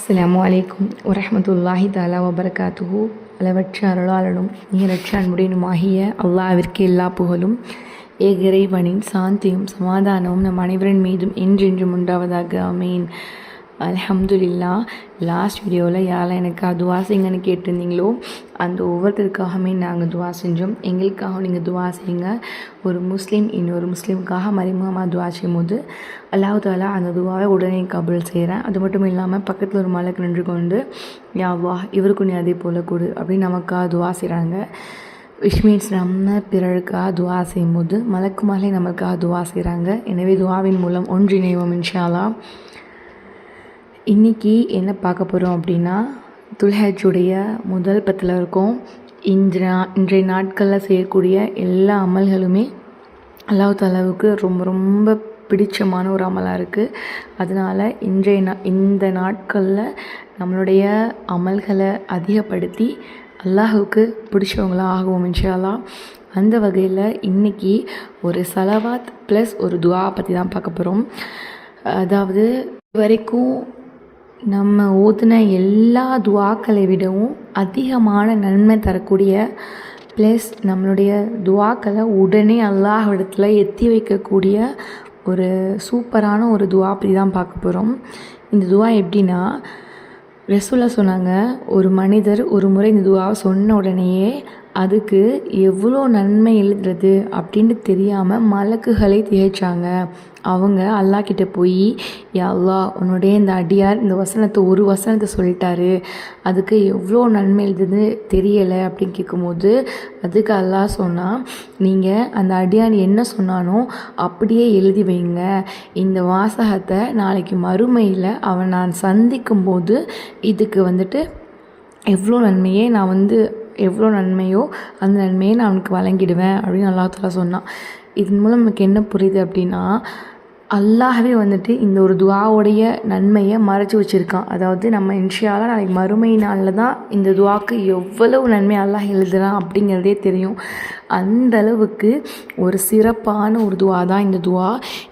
அஸ்ஸலாமு அலைக்கும் வரஹ்மத்துல்லாஹி தஆலா வபரகாத்துஹு. அளவற்ற அருளாளனும் நீரற்ற அன்புடையனுமாகிய அல்லாஹ்விற்கு எல்லா புகழும் ஏக இறைவனின் சாந்தியும் சமாதானமும் நம் அனைவரின் மீதும் என்றென்றும் உண்டாவதாக. ஆமீன். அல்ஹம்துலில்லா. லாஸ்ட் வீடியோவில் யாரெல்லாம் எனக்கு துவா செய்யுங்கன்னு கேட்டிருந்தீங்களோ அந்த ஒவ்வொருத்தருக்காகவே நாங்கள் துவா செஞ்சோம். எங்களுக்காக நீங்கள் துவா செய்யுங்க. ஒரு முஸ்லீம் இன்னொரு முஸ்லீமுக்காக மறைமுகமாக துவா செய்யும் போது அல்லாஹ் தஆலா அந்த துவாவை உடனே கபூல் செய்கிறேன். அது மட்டும் இல்லாமல் பக்கத்தில் ஒரு மலக்கு நின்று கொண்டு யா அல்லாஹ் இவருக்கு நீ அதே போல் கொடு அப்படின்னு நமக்காக துவா செய்கிறாங்க. விச் மீன்ஸ் நம்ம பிறருக்காக துவா செய்யும்போது மலக்குமாலே நமக்காக துவா செய்கிறாங்க. எனவே துவாவின் மூலம் ஒன்றிணைவோம் இன்ஷா அல்லாஹ். இன்றைக்கி என்ன பார்க்க போகிறோம் அப்படின்னா துல்ஹஜ்ஜுடைய முதல் 10 இருக்கும். இன்றைய நாட்களில் செய்யக்கூடிய எல்லா அமல்களுமே அல்லாஹ் தஆலாவுக்கு ரொம்ப ரொம்ப பிடிச்சமான ஒரு அமலாக இருக்குது. அதனால் இந்த நாட்களில் நம்மளுடைய அமல்களை அதிகப்படுத்தி அல்லாஹுக்கு பிடிச்சவங்களாக ஆகுவோம் இன்ஷா அல்லாஹ். அந்த வகையில் இன்றைக்கி ஒரு சலவாத் ப்ளஸ் ஒரு துவா பற்றி தான் பார்க்க போகிறோம். அதாவது வரைக்கும் நம்ம ஓதுன எல்லா துவாக்களை விடவும் அதிகமான நன்மை தரக்கூடிய ப்ளஸ் நம்மளுடைய துவாக்களை உடனே அல்லாஹ்விடத்தில் எத்தி வைக்கக்கூடிய ஒரு சூப்பரான ஒரு துவா பற்றி தான் பார்க்க போகிறோம். இந்த துவா எப்படின்னா, ரசூலுல்லாஹ் சொன்னாங்க, ஒரு மனிதர் ஒரு முறை இந்த துவாவை சொன்ன உடனேயே அதுக்கு எவ்வளோ நன்மை எழுதுறது அப்படின்னு தெரியாமல் மலக்குகளை திகைச்சாங்க. அவங்க அல்லாஹ் கிட்ட போய் யா அல்லாஹ் உன்னுடைய இந்த அடியார் இந்த ஒரு வசனத்தை சொல்லிட்டாரு, அதுக்கு எவ்வளோ நன்மை எழுதுன்னு தெரியலை அப்படின்னு கேட்கும்போது அதுக்கு அல்லாஹ் சொன்னால், நீங்கள் அந்த அடியார் என்ன சொன்னானோ அப்படியே எழுதி வைங்க. இந்த வாசகத்தை நாளைக்கு மறுமையில் அவன் நான் சந்திக்கும்போது இதுக்கு எவ்வளோ நன்மையோ அந்த நன்மையை நான் அவனுக்கு வழங்கிடுவேன் அப்படின்னு அல்லாஹ் தஆலா சொன்னான். இதன் மூலம் நமக்கு என்ன புரியுது அப்படின்னா, அல்லாஹ்வே இந்த ஒரு துவாவுடைய நன்மையை மறைச்சி வச்சுருக்கான். அதாவது நம்ம இன்ஷா அல்லாஹ் நாளைக்கு மறுமை நாளில் தான் இந்த துவாக்கு எவ்வளவு நன்மை அல்லாஹ் எழுதுறான் அப்படிங்கிறதே தெரியும். அந்த அளவுக்கு ஒரு சிறப்பான ஒரு துவா தான் இந்த துவா.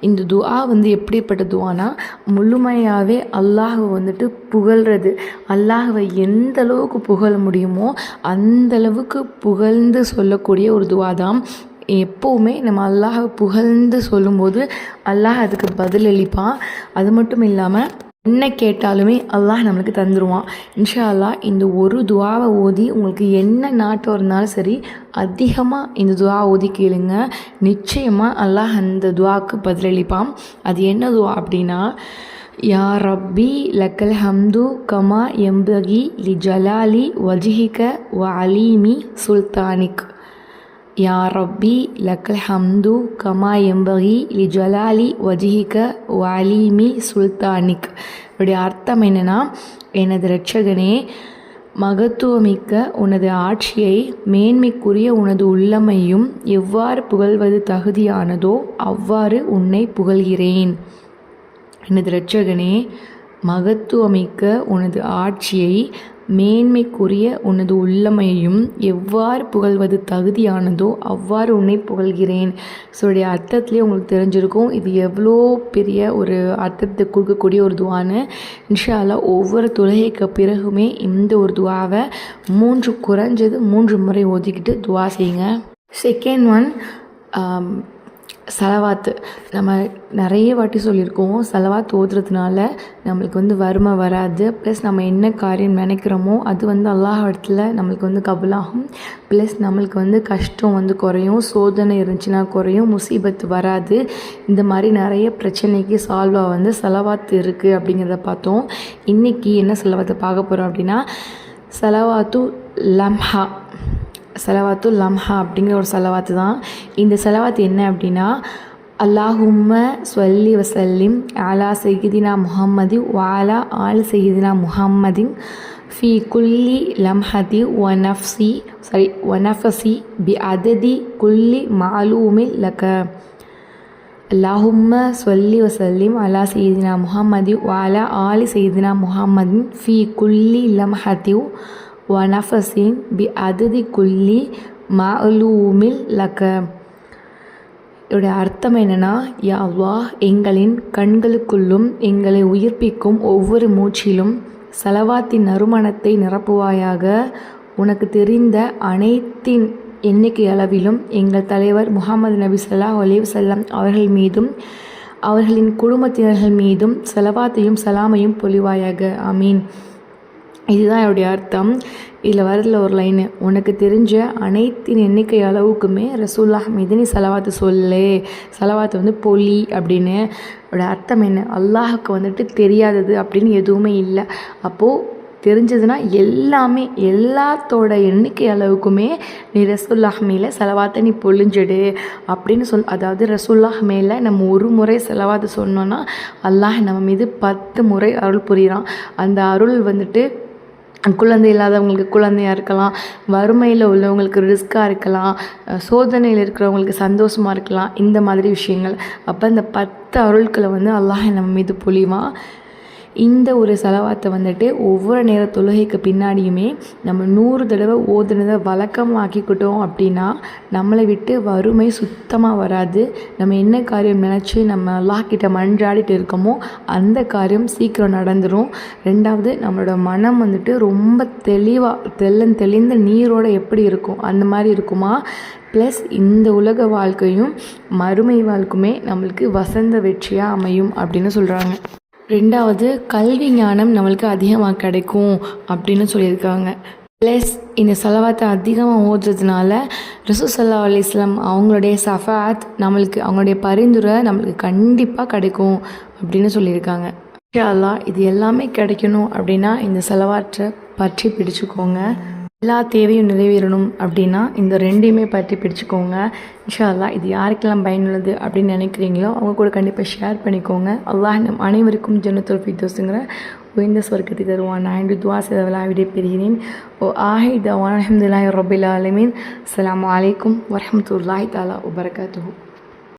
இந்த துவா எப்படிப்பட்ட துவானா, முழுமையாகவே அல்லாஹ்வை புகழ்கிறது. அல்லாஹ்வை எந்த அளவுக்கு புகழ முடியுமோ அந்த அளவுக்கு புகழ்ந்து சொல்லக்கூடிய ஒரு துவா தான். எப்போவுமே நம்ம அல்லாஹ் புகழ்ந்து சொல்லும்போது அல்லாஹ் அதுக்கு பதிலளிப்பான். அது மட்டும் இல்லாமல் என்ன கேட்டாலுமே அல்லாஹ் நம்மளுக்கு தந்துடுவான் இன்ஷா அல்லாஹ். இந்த ஒரு துவாவை ஓதி உங்களுக்கு என்ன நாட்டம் இருந்தாலும் சரி அதிகமாக இந்த துவா ஓதி கேளுங்க. நிச்சயமாக அல்லாஹ் அந்த துவாவுக்கு பதிலளிப்பான். அது என்ன துவா அப்படின்னா, யா ரப்பி லக்கல் ஹம்து கமா எம்பகி லி ஜலாலி வஜ்ஹிக வ அலீமி சுல்தானிக். யா ரப்பி லக்கல் ஹம்து கமா எம்பகி லி ஜலாலி வஜ்ஹிக வ அலீமி சுல்தானிக். இதோடைய அர்த்தம் என்னென்னா, எனது இரட்சகனே, மகத்துவமிக்க உனது ஆட்சியை மேன்மைக்குரிய உனது உள்ளமையும் எவ்வாறு புகழ்வது தகுதியானதோ அவ்வாறு உன்னை புகழ்கிறேன். எனது இரட்சகனே, மகத்துவமிக்க உனது ஆட்சியை மேன்மைக்குரிய உனது உள்ளமையும் எவ்வாறு புகழ்வது தகுதியானதோ அவ்வாறு உன்னை புகழ்கிறேன். ஸோ உடைய அர்த்தத்துலேயே உங்களுக்கு தெரிஞ்சிருக்கும் இது எவ்வளோ பெரிய ஒரு அர்த்தத்தை கொடுக்கக்கூடிய ஒரு துவான்னு. இன்ஷா அல்லாஹ் ஒவ்வொரு தொழுகைக்கு பிறகுமே இந்த ஒரு துவாவை குறைஞ்சது 3 முறை ஓதிக்கிட்டு துவா செய்யுங்க. செகண்ட் ஒன், சலவாத்து. நம்ம நிறைய வாட்டி சொல்லியிருக்கோம், சலவாத் ஓதுறதுனால நம்மளுக்கு வறுமை வராது. ப்ளஸ் நம்ம என்ன காரியம் நினைக்கிறோமோ அது அல்லாஹ் இடத்துல நம்மளுக்கு கபூலாகும். ப்ளஸ் நம்மளுக்கு கஷ்டம் குறையும், சோதனை இருந்துச்சுன்னா குறையும், முசீபத்து வராது. இந்த மாதிரி நிறைய பிரச்சனைக்கு சால்வாக சலவாத்து இருக்குது அப்படிங்கிறத பார்த்தோம். இன்றைக்கி என்ன சலவாத்தை பார்க்க போகிறோம் அப்படின்னா, சலவாத்து லம்ஹா அப்படிங்கிற ஒரு சலவாத்து தான். இந்த சலவாத்து என்ன அப்படின்னா, அல்லாஹும்ம ஸல்லி வஸல்லிம் அலா சய்யிதினா முஹம்மதி வஅலா ஆலி சய்யிதினா முஹம்மதின் ஃபி குல்லி லம்ஹதி வ நஃபஸி பி அததி குல்லி மஅலூமின் லக. அல்லாஹும்ம ஸல்லி வஸல்லிம் அலா சய்யிதினா முஹம்மதி வஅலா ஆலி சய்யிதினா முஹம்மதின் ஃபி குல்லி லம்ஹதி வ நஃபஸின் பி அததி குல்லி மஅலூமின் லக. இதோடைய அர்த்தம் என்னென்னா, யா அல்லாஹ் எங்களின் கண்களுக்குள்ளும் எங்களை உயிர்ப்பிக்கும் ஒவ்வொரு மூச்சிலும் சலவாத்தின் நறுமணத்தை நிரப்புவாயாக. உனக்கு தெரிந்த அனைத்தின் எண்ணிக்கை அளவிலும் எங்கள் தலைவர் முஹம்மது நபி ஸல்லல்லாஹு அலைஹி வஸல்லம் அவர்கள் மீதும் அவர்களின் குடும்பத்தினர்கள் மீதும் சலவாத்தையும் சலாமையும் பொழிவாயாக. ஆமீன். இதுதான் என்னுடைய அர்த்தம். இதில் வரதில் ஒரு லைனு, உனக்கு தெரிஞ்ச அனைத்தின் எண்ணிக்கை அளவுக்குமே ரசூலுல்லாஹ் மீது நீ சலவாத்து சொல்லு, சலவாத்து வந்து பொலி அப்படின்னு. அதோட அர்த்தம் என்ன? அல்லாஹுக்கு வந்துட்டு தெரியாதது அப்படின்னு எதுவுமே இல்லை. அப்போது தெரிஞ்சதுன்னா எல்லாமே எல்லாத்தோட எண்ணிக்கை அளவுக்குமே நீ ரசூலுல்லாஹ் மேலே செலவாத்தை நீ பொழிஞ்சிடு அப்படின்னு அதாவது ரசூலுல்லாஹ் மேலே நம்ம ஒரு முறை செலவாத்து சொன்னோன்னா அல்லாஹ் நம்ம மீது 10 முறை அருள் புரிகிறான். அந்த அருள் வந்துட்டு குழந்தை இல்லாதவங்களுக்கு குழந்தையாக இருக்கலாம், வறுமையில் உள்ளவங்களுக்கு ரிஸ்க்காக இருக்கலாம், சோதனையில் இருக்கிறவங்களுக்கு சந்தோஷமாக இருக்கலாம், இந்த மாதிரி விஷயங்கள். அப்போ இந்த 10 அருள்களை வந்து அல்லாஹ் நம்ம மீது பொழிவான். இந்த ஒரு செலவாத்தை வந்துட்டு ஒவ்வொரு நேர தொழுகைக்கு பின்னாடியுமே நம்ம 100 தடவை ஓதுனதை வழக்கமாக்கிக்கிட்டோம் அப்படின்னா நம்மளை விட்டு வறுமை சுத்தமாக வராது. நம்ம என்ன காரியம் நினச்சி நம்ம அல்லாஹ் கிட்ட மன்றாடிட்டு இருக்கோமோ அந்த காரியம் சீக்கிரம் நடந்துடும். 2வது, நம்மளோட மனம் வந்துட்டு ரொம்ப தெளிவாக தெளிந்த நீரோடு எப்படி இருக்கும் அந்த மாதிரி இருக்குமா. ப்ளஸ் இந்த உலக வாழ்க்கையும் மறுமை வாழ்க்கையுமே நம்மளுக்கு வசந்த வெற்றியாக அமையும் அப்படின்னு சொல்கிறாங்க. 2வது, கல்வி ஞானம் நம்மளுக்கு அதிகமாக கிடைக்கும் அப்படின்னு சொல்லியிருக்காங்க. ப்ளஸ் இந்த செலவாத்தை அதிகமாக ஓதுறதுனால ரசூல் ஸல்லல்லாஹு அலைஹி வஸல்லம் அவங்களுடைய ஷஃபாஅத் நம்மளுக்கு, அவங்களுடைய பரிந்துரை நம்மளுக்கு கண்டிப்பாக கிடைக்கும் அப்படின்னு சொல்லியிருக்காங்க. இன்ஷா அல்லாஹ் இது எல்லாமே கிடைக்கணும் அப்படின்னா இந்த செலவாற்றை பற்றி பிடிச்சிக்கோங்க. எல்லா தேவையும் நிறைவேறணும் அப்படின்னா இந்த 2யுமே பற்றி பிடிச்சிக்கோங்க. இன்ஷா அல்லாஹ் இது யாருக்கெல்லாம் பயனுள்ளது அப்படின்னு நினைக்கிறீங்களோ அவங்க கூட கண்டிப்பாக ஷேர் பண்ணிக்கோங்க. அல்லாஹ் நம் அனைவருக்கும் ஜன்னத்துல் ஃபிர்தௌஸ்ங்கிற உயர்ந்த சொர்க்கத்தை தருவான். நான் என்று துவா செய்தவளாக விடைபெறுகிறேன். அல்ஹம்துலில்லாஹி ரப்பில் ஆலமீன். அஸ்ஸலாமு அலைக்கும் வரஹ்மத்துல்லாஹி தஆலா வபரகாத்துஹு.